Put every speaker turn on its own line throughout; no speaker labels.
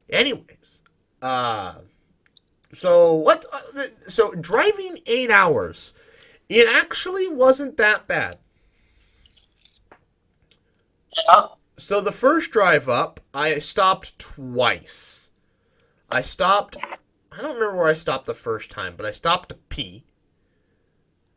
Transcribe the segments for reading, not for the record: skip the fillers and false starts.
Anyways, uh, so what? So driving 8 hours, it actually wasn't that bad.
Yeah.
So the first drive up, I stopped twice. I stopped. I don't remember where I stopped the first time, but I stopped to pee.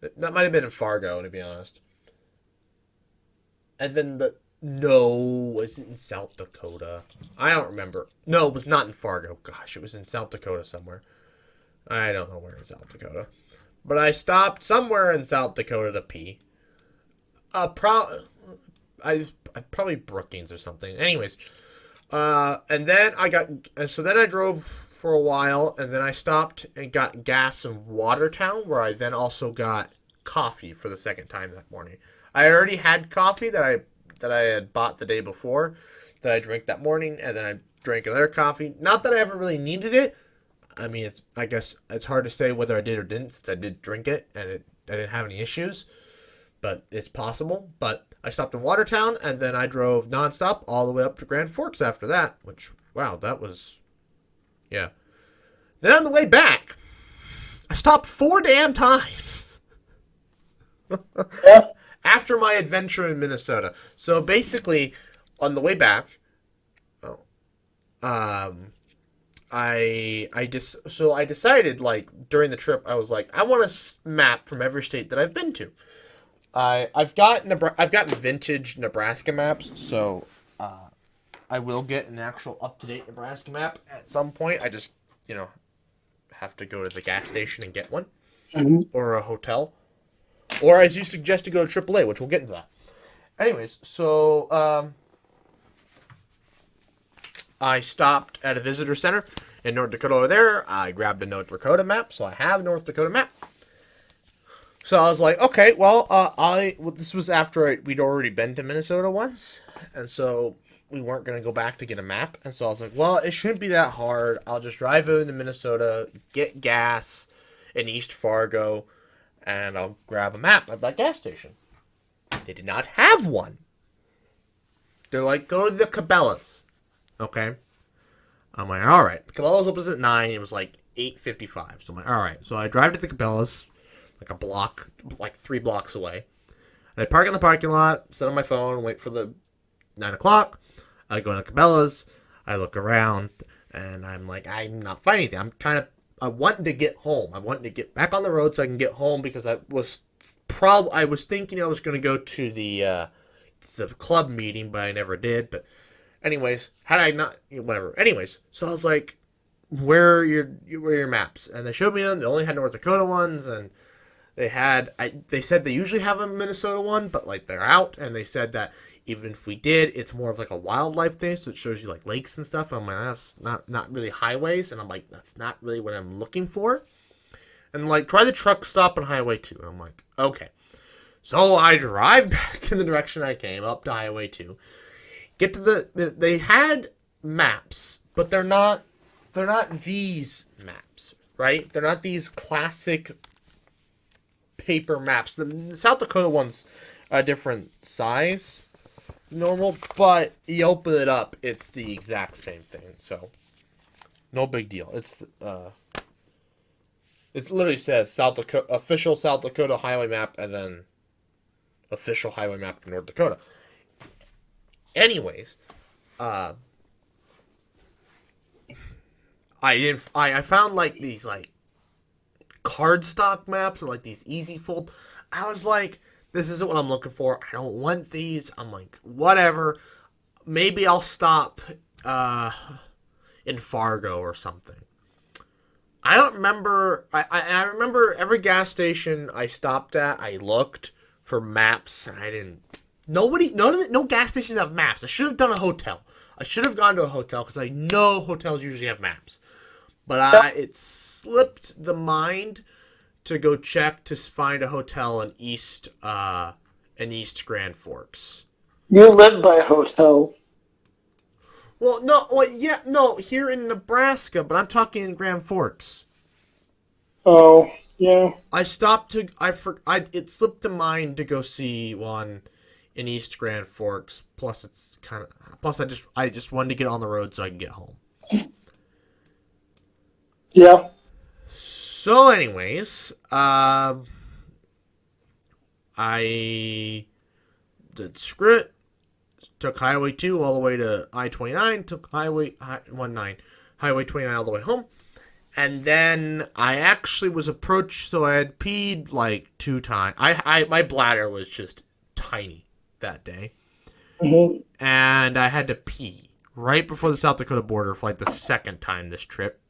That might have been in Fargo, to be honest. And then the no, was it in South Dakota? I don't remember. No, it was not in Fargo. Gosh, it was in South Dakota somewhere. I don't know where in South Dakota. But I stopped somewhere in South Dakota to pee. I probably Brookings or something. Anyways, and then I drove for a while, and then I stopped and got gas in Watertown, where I then also got coffee for the second time that morning. I already had coffee that I had bought the day before, that I drank that morning, and then I drank another coffee. Not that I ever really needed it. I mean, I guess it's hard to say whether I did or didn't, since I did drink it and I didn't have any issues, but it's possible. But I stopped in Watertown, and then I drove nonstop all the way up to Grand Forks after that. Which, wow, that was, yeah. Then on the way back, I stopped 4 damn times
Yeah.
after my adventure in Minnesota. So basically, on the way back, oh, um, I decided, like, during the trip, I was like, I want a map from every state that I've been to. I've got vintage Nebraska maps, so I will get an actual up to date Nebraska map at some point. I just, you know have to go to the gas station and get one,
Mhm.
or a hotel, or as you suggest, to go to AAA, which we'll get into that. Anyways, so I stopped at a visitor center in North Dakota over there. I grabbed a North Dakota map, so I have a North Dakota map. So I was like, okay, well, this was after we'd already been to Minnesota once, and so we weren't gonna go back to get a map. And so I was like, well, it shouldn't be that hard. I'll just drive into Minnesota, get gas in East Fargo, and I'll grab a map at that gas station. They did not have one. They're like, go to the Cabela's. Okay. I'm like, all right. Cabela's opens at 9. It was like 8:55. So I'm like, all right. So I drive to the Cabela's, like a block, like 3 blocks away. And I park in the parking lot, sit on my phone, wait for the 9 o'clock. I go to Cabela's. I look around, and I'm like, I'm not finding anything. I wanted to get home. I wanted to get back on the road so I can get home, because I was thinking I was going to go to the club meeting, but I never did. But anyways, had I not, whatever. Anyways, so I was like, where are your maps? And they showed me them. They only had North Dakota ones, and they said they usually have a Minnesota one, but like they're out. And they said that even if we did, it's more of like a wildlife thing, so it shows you like lakes and stuff. I'm like, that's not really highways, and I'm like, that's not really what I'm looking for. And like, try the truck stop on Highway 2, and I'm like, okay. So I drive back in the direction I came, up to Highway 2. Get to they had maps, but they're not these maps, right? They're not these classic paper maps. The South Dakota one's a different size, normal, but you open it up, it's the exact same thing. So no big deal. It literally says South Dakota official South Dakota highway map, and then official highway map of North Dakota. Anyways, uh, I found like these like cardstock maps, or like these easy fold. I was like, this isn't what I'm looking for. I don't want these. I'm like, whatever. Maybe I'll stop in Fargo or something. I don't remember. I remember every gas station I stopped at, I looked for maps, and I didn't. No gas stations have maps. I should have done a hotel. I should have gone to a hotel, because I know hotels usually have maps. But it slipped the mind to go check to find a hotel in East Grand Forks.
You live by a hotel.
Well, no, well, yeah, no, here in Nebraska, but I'm talking in Grand Forks.
Oh, yeah.
I stopped to it slipped the mind to go see one in East Grand Forks. Plus, it's kind of plus I just wanted to get on the road so I can get home.
Yeah.
So, anyways, I did screw it. Took Highway 2 all the way to I-29. Took Highway 19, Highway 29 all the way home. And then I actually was approached, so I had peed like 2 times. My bladder was just tiny that day.
Mm-hmm.
And I had to pee right before the South Dakota border for like the second time this trip.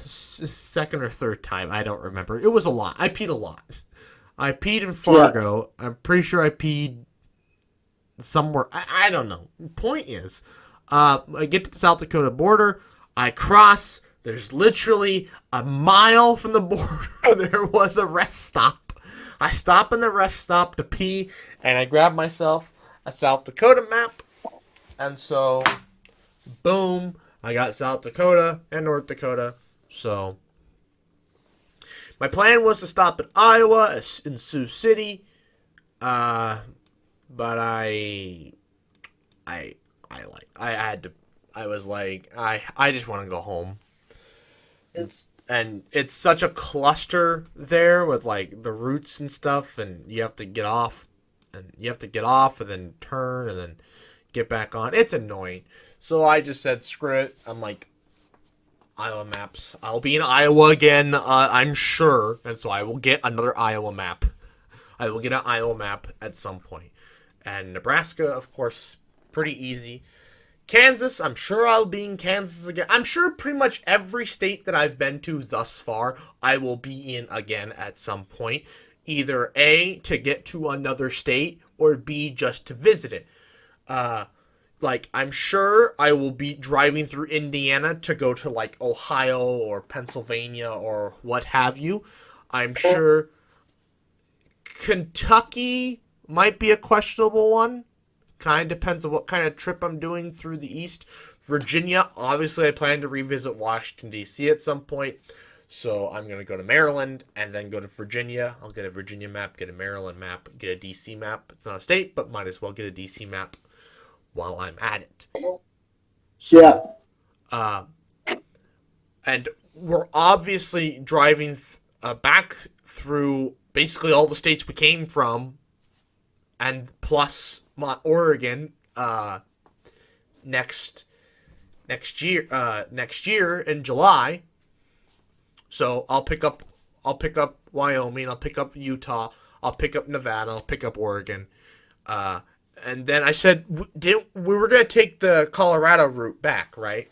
Second or third time, I don't remember. It was a lot. I peed a lot. I peed in Fargo. Yeah. I'm pretty sure I peed somewhere. I don't know. Point is, I get to the South Dakota border. I cross. There's literally a mile from the border. There was a rest stop. I stop in the rest stop to pee, and I grab myself a South Dakota map. And so, boom, I got South Dakota and North Dakota. So, my plan was to stop in Iowa, in Sioux City. But I had to. I was like, I just want to go home. And it's such a cluster there with like the routes and stuff, and you have to get off, and then turn, and then get back on. It's annoying. So I just said, screw it. I'm like, Iowa maps. I'll be in Iowa again, I'm sure, and so I will get another Iowa map. I will get an Iowa map at some point. And Nebraska, of course, pretty easy. Kansas, I'm sure I'll be in Kansas again. I'm sure pretty much every state that I've been to thus far, I will be in again at some point. Either A, to get to another state, or B, just to visit it. Like, I'm sure I will be driving through Indiana to go to, like, Ohio or Pennsylvania or what have you. I'm sure Kentucky might be a questionable one. Kind of depends on what kind of trip I'm doing through the East. Virginia, obviously I plan to revisit Washington, D.C. at some point. So I'm going to go to Maryland and then go to Virginia. I'll get a Virginia map, get a Maryland map, get a D.C. map. It's not a state, but might as well get a D.C. map while I'm at it. So, yeah. And we're obviously driving back through basically all the states we came from, and plus Oregon next year in July. So I'll pick up Wyoming, I'll pick up Utah, I'll pick up Nevada, I'll pick up Oregon. And then I said we were going to take the Colorado route back, right?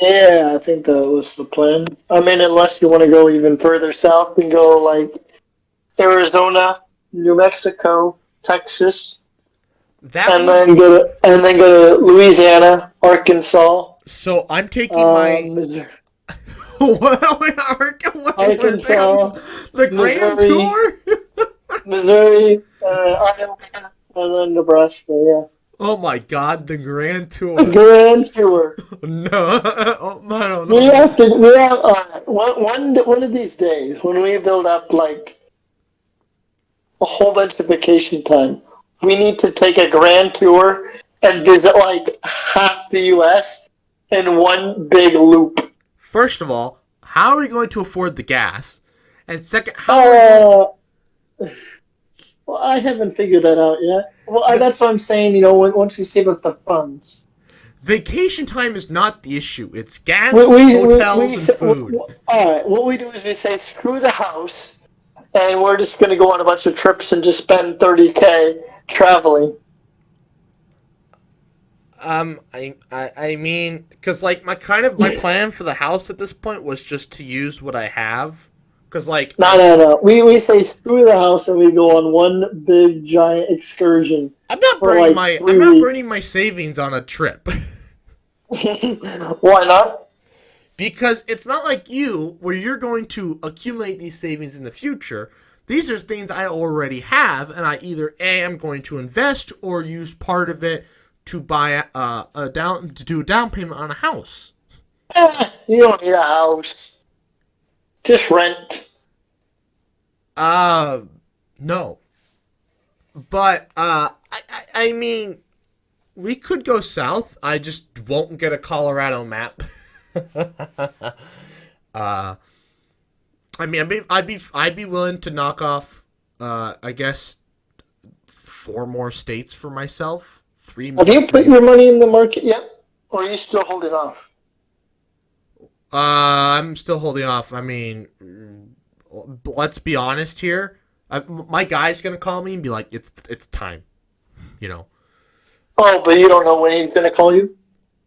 Yeah, I think that was the plan. I mean, unless you want to go even further south and go like Arizona, New Mexico, Texas, and then go to Louisiana, Arkansas.
So I'm taking my
Missouri,
Arkansas, the Grand Tour,
Missouri, Iowa, and then Nebraska. Yeah.
Oh my God, the Grand Tour.
The Grand Tour.
No, I don't know.
We have one of these days when we build up like a whole bunch of vacation time, we need to take a Grand Tour and visit like half the U.S. in one big loop.
First of all, how are we going to afford the gas? And second, how?
Well, I haven't figured that out yet. Well, that's what I'm saying. You know, once we save up the funds.
Vacation time is not the issue. It's gas, hotels, and food.
All right. What we do is we say screw the house, and we're just going to go on a bunch of trips and just spend $30,000 traveling.
I mean, because like my plan for the house at this point was just to use what I have. Cause like
no. We say screw the house and we go on one big giant excursion.
I'm not burning my savings on a trip.
Why not?
Because it's not like you, where you're going to accumulate these savings in the future. These are things I already have, and I either am going to invest or use part of it to buy to do a down payment on a house.
You don't need a house. Just rent.
No. But I mean, we could go south. I just won't get a Colorado map. uh, I mean, I'd be willing to knock off, I guess, 4 more states for myself.
Have you put your money in the market yet, or are you still holding off?
I'm still holding off. I mean, let's be honest here. My guy's gonna call me and be like, "It's time," you know.
Oh, but you don't know when he's gonna call you.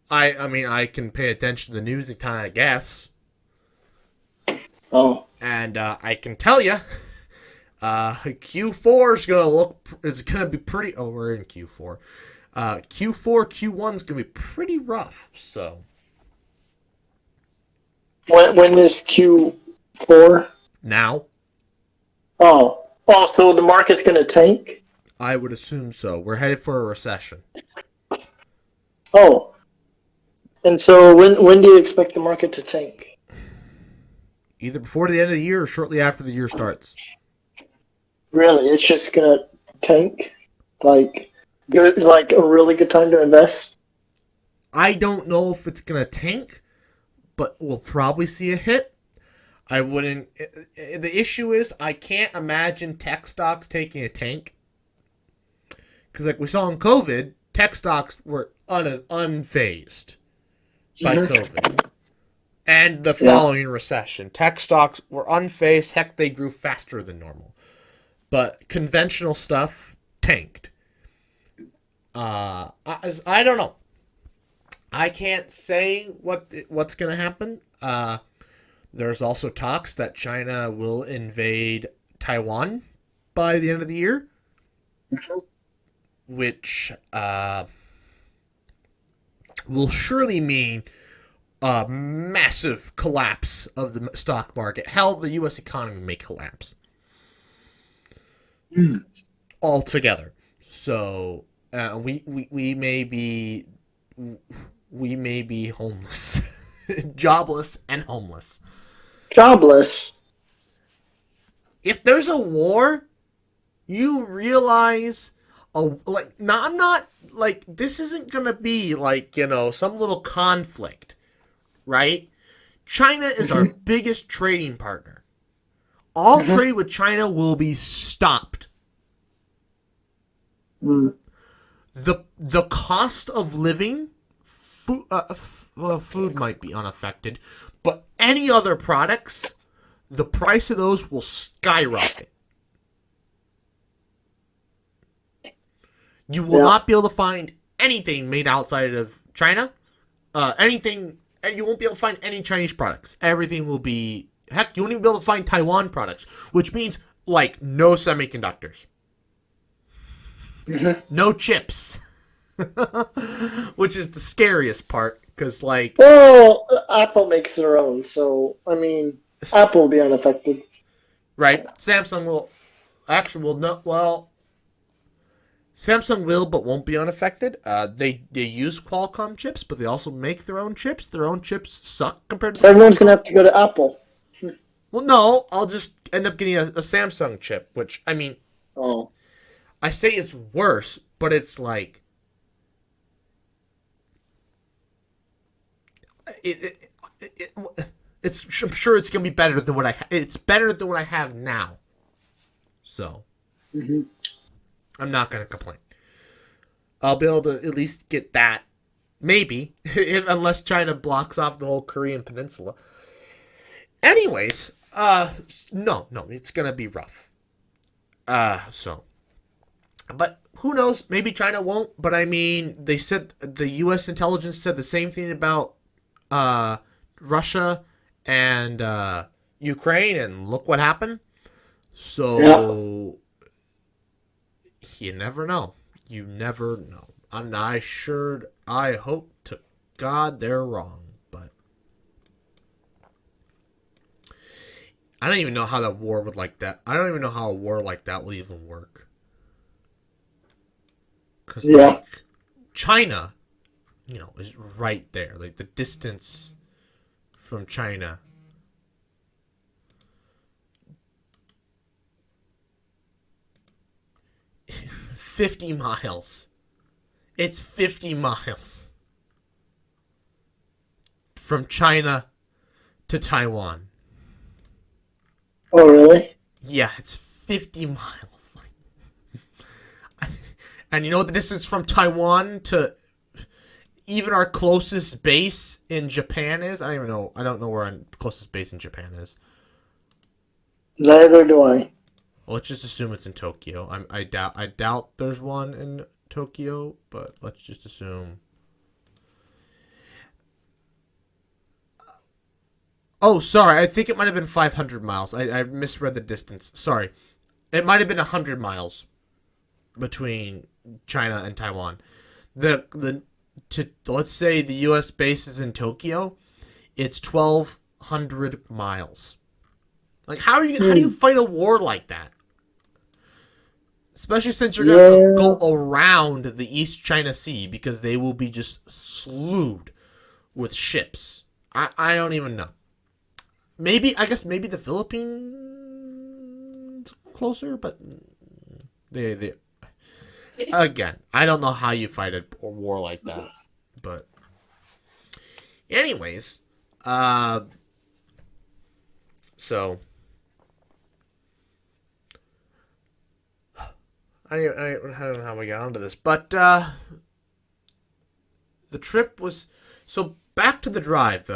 I mean, I can pay attention to the news and kind of guess.
Oh,
And I can tell you, Q4 is gonna be pretty. Oh, we're in Q4. Q4, Q1 is gonna be pretty rough. So
when is Q4?
now,
Oh, so the market's gonna tank.
I would assume so. We're headed for a recession.
Oh, and so when do you expect the market to tank?
Either before the end of the year or shortly after the year starts.
Really, it's just gonna tank. Like good, like a really good time to invest.
I don't know if it's gonna tank, but we'll probably see a hit. I wouldn't. The issue is I can't imagine tech stocks taking a tank because, like we saw in COVID, tech stocks were unfazed by COVID and the following recession. Tech stocks were unfazed. Heck, they grew faster than normal, but conventional stuff tanked. I don't know. I can't say what's gonna happen. There's also talks that China will invade Taiwan by the end of the year, which will surely mean a massive collapse of the stock market. Hell, the U.S. economy may collapse altogether. So we may be homeless, jobless, and homeless.
Jobless.
If there's a war, you realize, I'm not like this isn't gonna be like some little conflict, right? China is our biggest trading partner. All trade with China will be stopped. The cost of living, food might be unaffected, but any other products, the price of those will skyrocket. You will not be able to find anything made outside of China. You won't be able to find any Chinese products. Everything will be, heck, you won't even be able to find Taiwan products, which means like no semiconductors. No chips. Which is the scariest part, because
well, Apple makes their own, so I mean, Apple will be unaffected.
Right? Samsung but won't be unaffected. They use Qualcomm chips, but they also make their own chips. Their own chips suck compared to
Everyone's gonna have to go to Apple.
Well, no, I'll just end up getting a Samsung chip, which I mean, I say it's worse, but it's like I'm sure it's gonna be better than what it's better than what I have now. So I'm not gonna complain. I'll be able to at least get that, maybe, unless China blocks off the whole Korean peninsula. Anyways, no, it's gonna be rough. But who knows? Maybe China won't. But I mean, they said the U.S. intelligence said the same thing about Russia and Ukraine, and look what happened. So you never know. You never know. And I hope to God they're wrong. But I don't even know how that war would like that. I don't even know how a war like that will even work. Because China, is right there. Like the distance from China. "50 miles It's 50 miles from China to Taiwan.
Oh, really?
Yeah, it's 50 miles. And you know what the distance from Taiwan to even our closest base in Japan is? I don't even know. I don't know where our closest base in Japan is.
Neither do I.
Well, let's just assume it's in Tokyo. I doubt there's one in Tokyo, but let's just assume. Oh, sorry. I think it might have been 500 miles. I misread the distance. Sorry. It might have been 100 miles between China and Taiwan. Let's say the U.S. base is in Tokyo. It's 1,200 miles. Like, how do you fight a war like that? Especially since you're going to go around the East China Sea because they will be just slewed with ships. I don't even know. I guess maybe the Philippines closer, but they again, I don't know how you fight a war like that. But anyways, so I don't know how we got onto this, but the trip was so back to the drive though.